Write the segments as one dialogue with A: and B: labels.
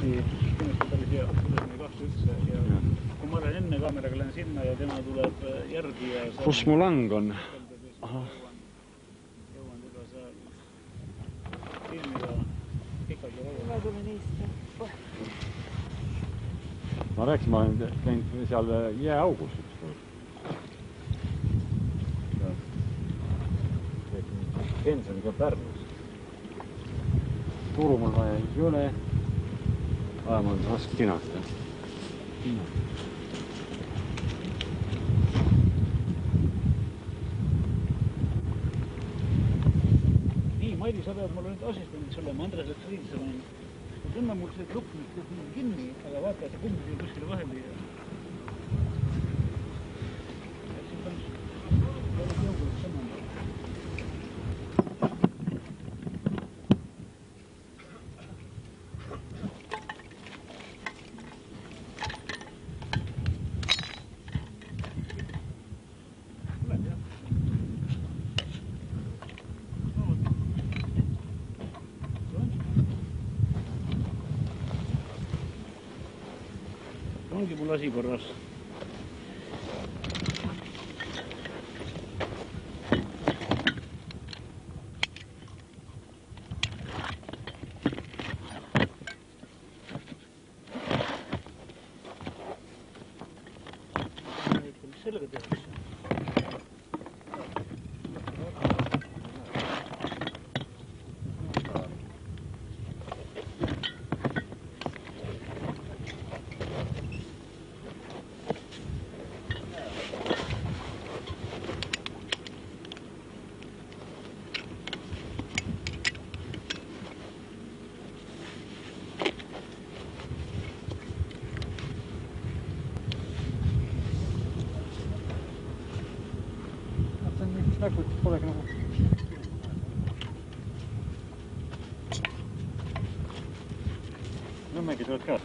A: kindlasti päris hea, selles ei kahtle üldse ja kui ma lähen enne kaameraga lähen sinna ja tema tuleb järgi ja
B: kus mu lang on?
A: jõuan teda seal filmida pikalt ja väga.
C: Ma tulin iista.
B: Ma rääksin, ma olen käinud seal jääaugus. Pensioniga Pärnus. Turumaal vaja ei ole. Ajama on raske kinata.
A: Nii, Maili, sa pead mulle nüüd assistendiks olema. Andres läks riidse vain. Tõmme mul see grupp nüüd kinni, aga vaata, et kumbi siin kuskile vahel ei jää. Ongi mul asi korras. Mis sellega tehakse?
B: Polegi nagu Nõmmegi tuled ka.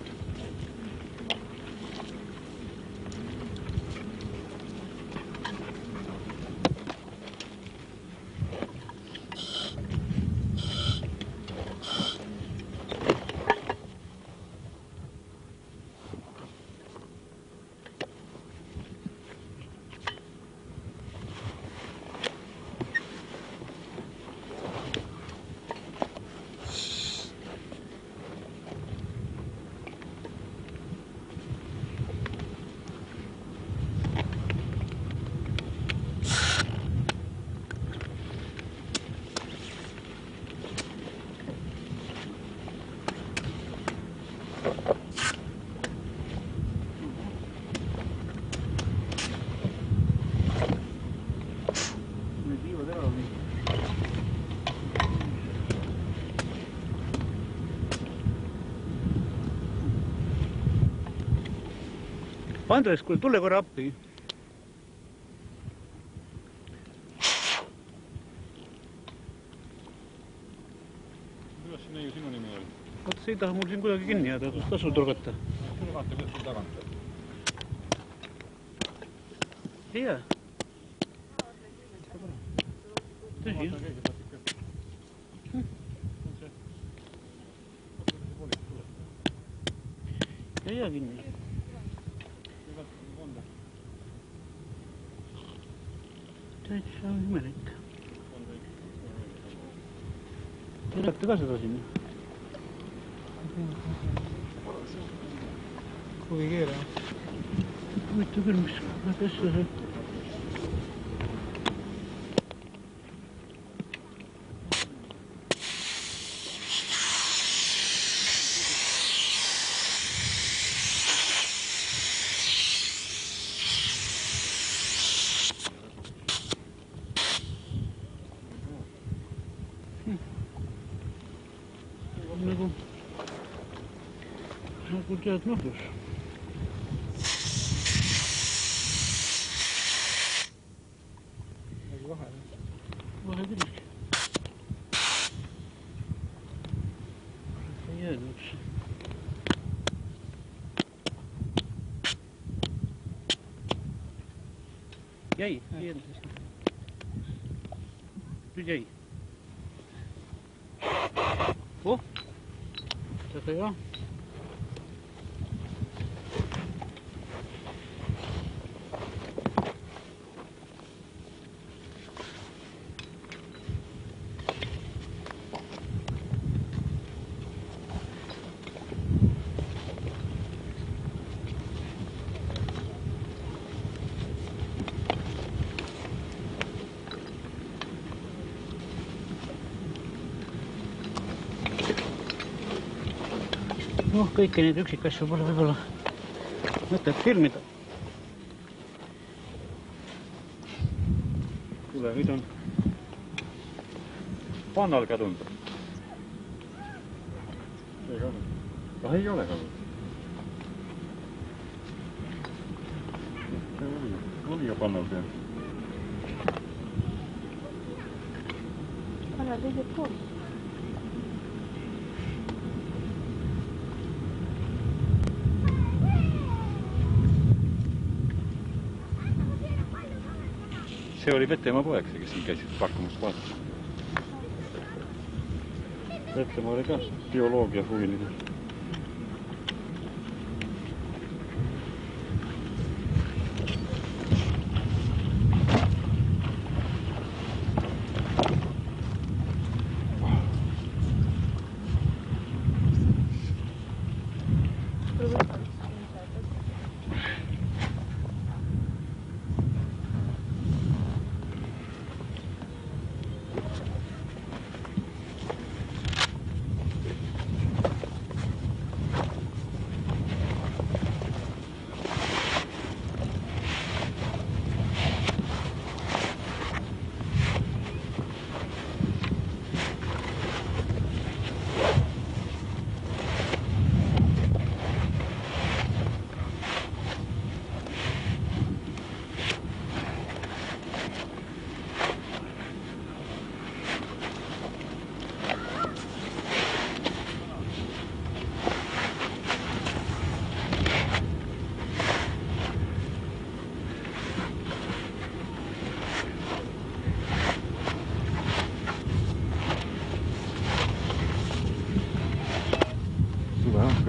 B: Andres, kuule, tule korra appi. Kuidas siin neiu sinu nimi oli?
A: Vaata, see ei taha mul siin kuidagi kinni jääda, tasu turgata.
B: Vaata, kuidas sul tagant.
A: Ei jää. Tõsi, jah? Ei jää kinni. Täitsa on imelik. Te olete ka seda siin?
C: Kuvi keele.
A: Huvitav küll, mis asja see? Nagu tead nuhdus.
C: Nagu vahel.
A: Vahel küll. Ei jäänud üldse. Jäi, ei jäänud. Nüüd jäi. Oh, väga hea. noh, kõiki neid üksikasju pole võib-olla mõtet filmida.
B: Kuule, nüüd on pannal kadunud. Ei kadunud. Ah, ei ole kadunud. Oli ju pannal peal.
C: Anna teised pool.
B: See oli Vetemaa poeg, kes siin käis pakkumust vaatas. Vetemaa oli ka bioloogia huviline.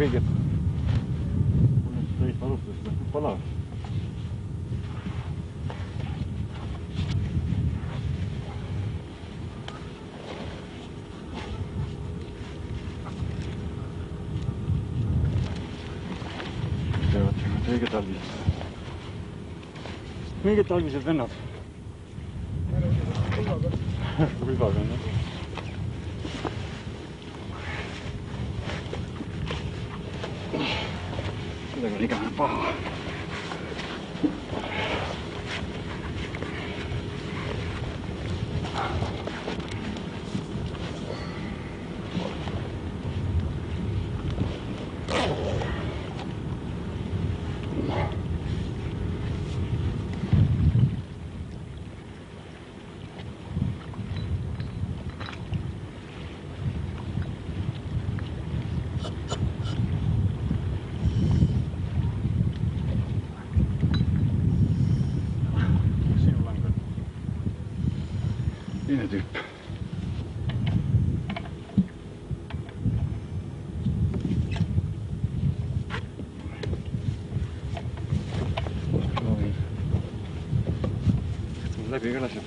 B: Kõige täis alustas pala. Teevad õige talvised. Õige talvised vennad. Rüvaga on, jah. Sellega on igavene paha. Teine tüüp. Proovin. Läbi ka laseb.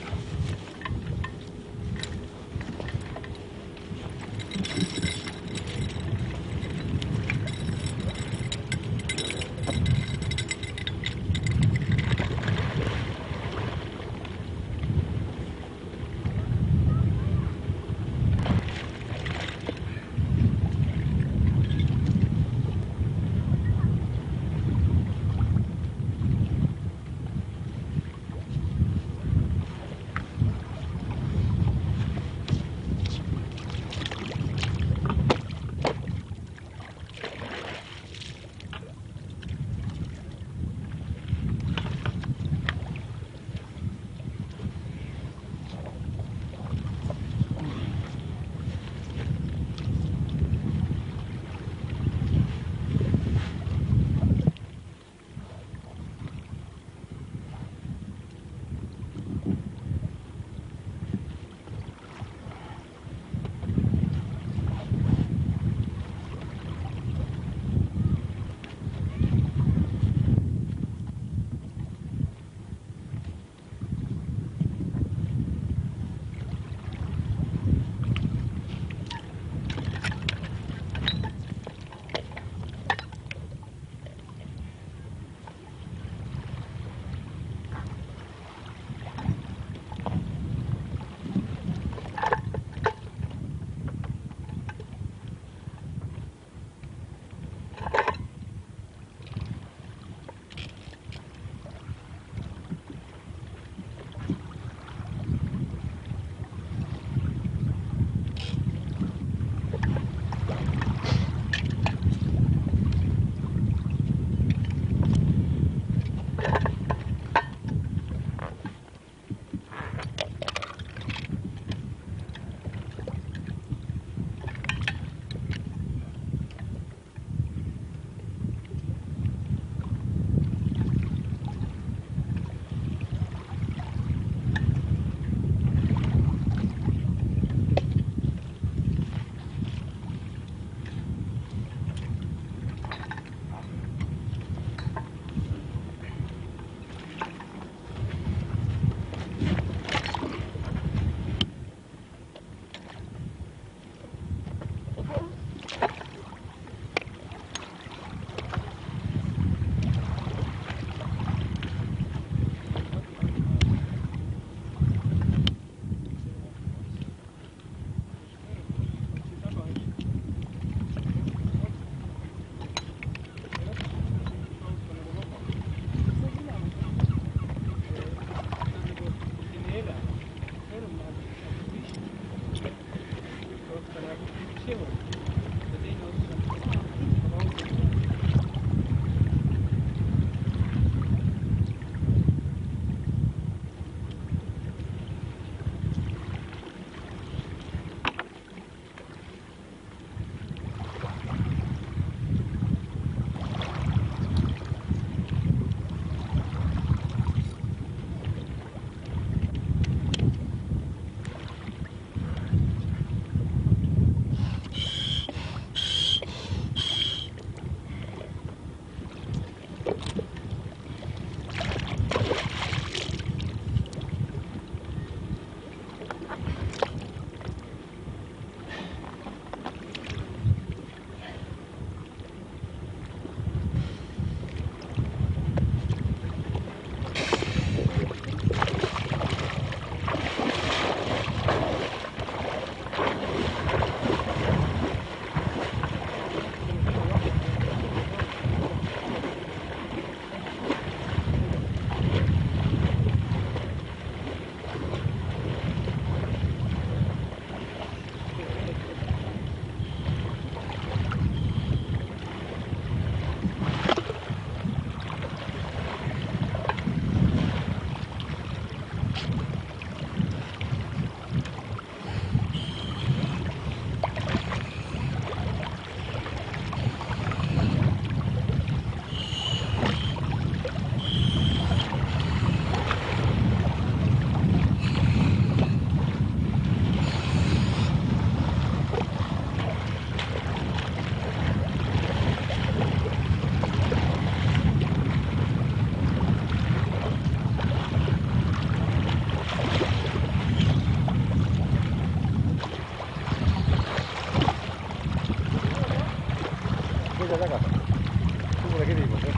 B: pole kirimas, jah.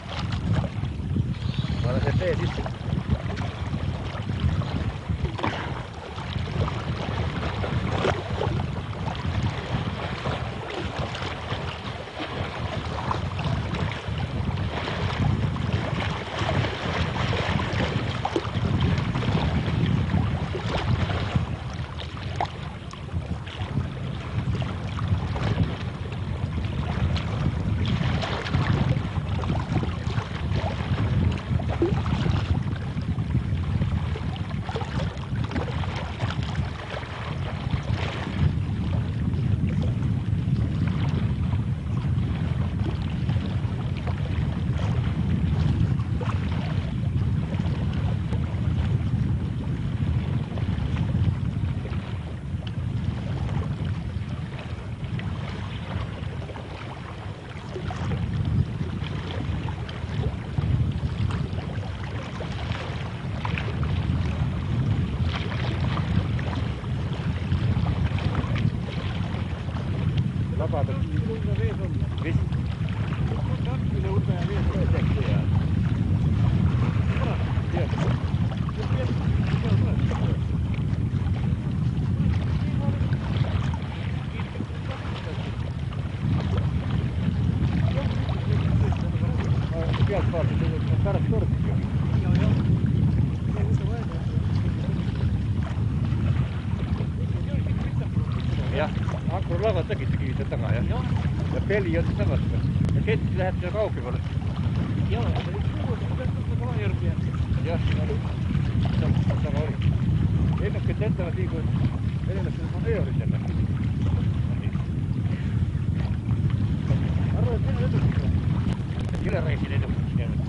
B: Ma lasen tee sisse. Labadel. Mis? Pealt vaatad, pärast kordis ju. Jah, ankurlavad tegite kivised taga, jah? Ja peli on samas. Ja kettis läheb seal kaugemale.
A: Jah, see on järgi.
B: Jah, sama oli. Ennukid lendavad nii, kui venelased on öörid jälle. Arva, et minu edukid. Ülereisil edukid jäänud.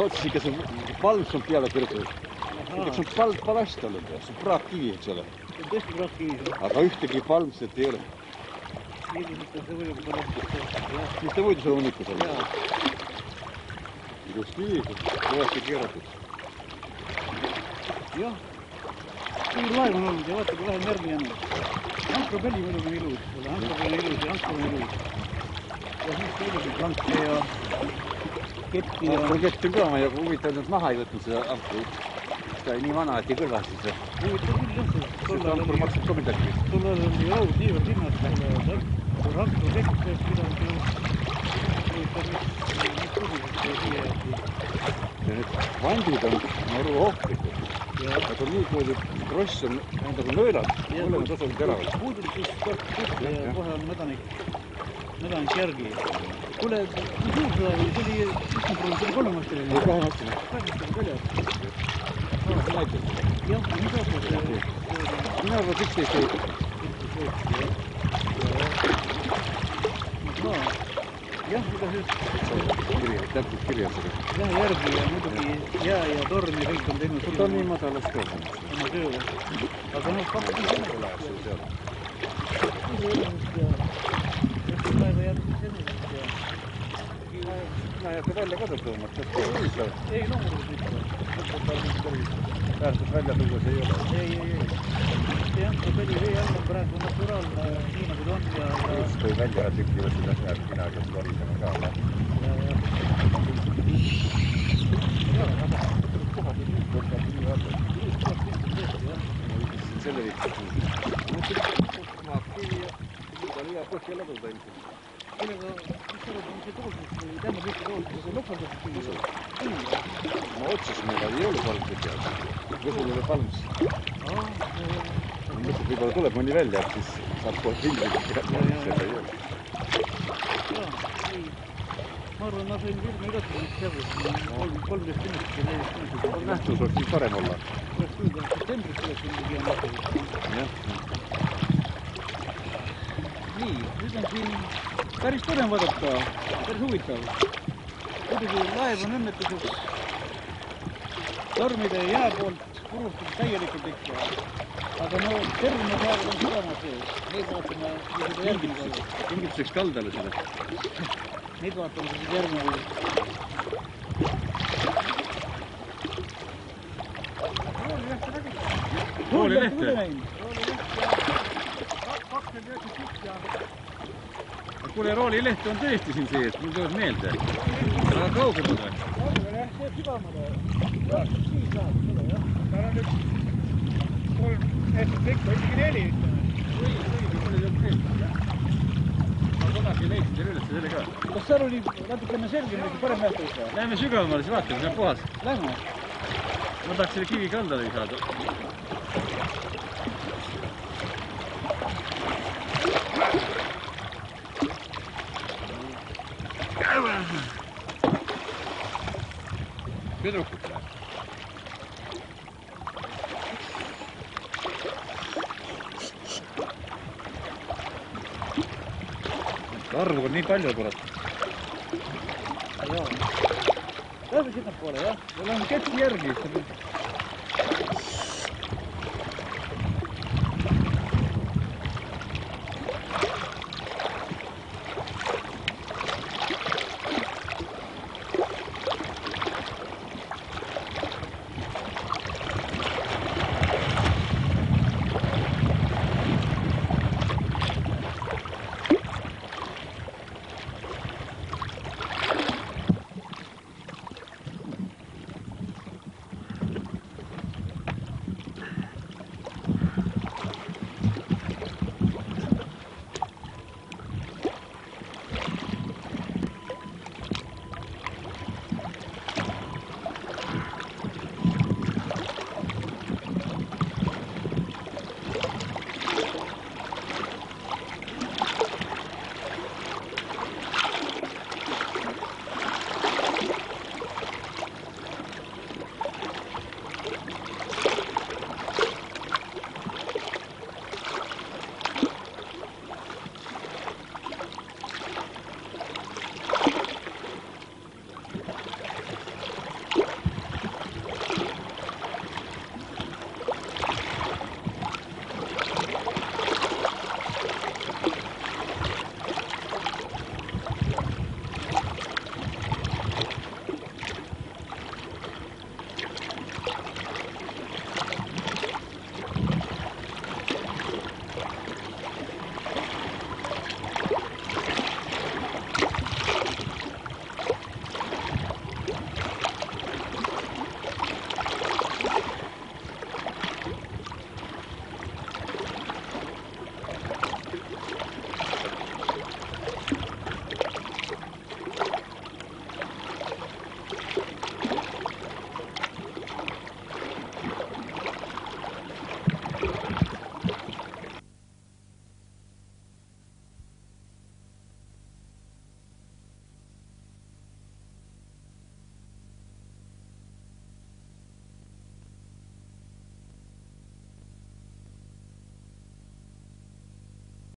C: Rootsis ikka see palms on peale kirjutatud. See on balast olnud ja see on praakkivi, eks ole.
A: See on tõesti praakkivi.
C: Aga ühtegi palmset ei ole. Mis ta võidu seal hunnikus on? Ilus kivi, kõvasti keeratud.
A: Jah. Suur laev on olnud ja vaata, kui vähe närvi jäänud. Ankrupelli muidugi on ilus. Ankrupelli on ilus ja ankrupelli on ilus. Ja siis ilusad lanke ja ketti ja...
C: Kett on ka, ma ei huvitav, et maha ei võtnud seda ankru. Ta oli nii vana, et ei kõlvas siis.
A: Huvitav küll jah.
C: Seda ankru maksab ka midagi.
A: Tol ajal oli raud niivõrd hinnad. Kui ankru kett peaks pidanud ju... Mis tugised siia jätti.
C: Ja need vandid on maru ohtlikud. Nad on nii kuuldi, kross on nagu nõelad. Mõlemad osad teravad.
A: Puudub siis kord kuste ja kohe on mädanik järgi. Kuule, kui suur seda oli? See oli 3-aastane.
C: Ei, 2-aastane.
A: 2-aastane kaljas. Jah, mis aastas?
C: Mina arvan, 11 eetud.
A: Jah, mida siis...
C: Täpselt kirjas.
A: Jah, järgi ja muidugi jää ja torm ja kõik on teinud...
C: Ta on nii madalas ka.
A: Oma tööle. Aga noh, kaks on seal. Laeva jääb sellisest ja...
C: Mina jätta välja kasutama, et
A: ei, loomulikult mitte.
C: Väärtus välja tuua see ei ole.
A: Ei. See Ankrupelli vee all on praegu naturaalne, nii nagu ta on ja...
C: Just tõi välja tükkivad seda näeb mina, kes varisema ka. Selle viitab. Maab kivi ja ta oli hea põhja laduda ilmselt.
A: Millega, mis arvad, on see toolsus või tänu kõik toolsus, see lokvaldatud kivi?
C: Ma otsusin, aga ei ole palmsid peal. Võsul ei ole palms. Võib-olla tuleb mõni välja, et siis saab kohe filmida. Seda ei ole.
A: Jaa, ei. Ma arvan, ma sain firma igati jagus. 13 minutid ja 14 minutid.
C: Nähtus oleks nii parem olla.
A: Oleks küll, septembris tuleks mingi hea nähtus.
C: Jah.
A: Nii, nüüd on siin päris tore vaadata, päris huvitav. Muidugi laev on õnnetuseks tormide ja jää poolt purustatud täielikult ikka. Aga no tervine saavad on südamas sees. Neid vaatame seda järgmine kalda.
C: Kingituseks kaldale seda.
A: Neid vaatame siis järgmine kalda.
C: Rooli lehte. Kuule, rooli lehte on tõesti siin sees, mul tuleb meelde. Aga kaugemale.
A: Kaugemale jah, see südamale. Jah, siis läheb seda jah. Ta on nüüd 3 meetrit pikka, isegi 4 ütleme. Või, kuule, see on selge.
C: Ma kunagi leidsin üles selle ka.
A: Kas seal oli natukene selgem, et parem nähtus või?
C: Lähme sügavamale, siis vaatame, see on puhas.
A: Lähme.
C: Ma tahaks selle kivi kaldale saada. Pidrukut läheb. Arvu on nii palju, kurat.
A: Jaa. Lähme sinna poole, jah?
C: Meil on ketti järgi.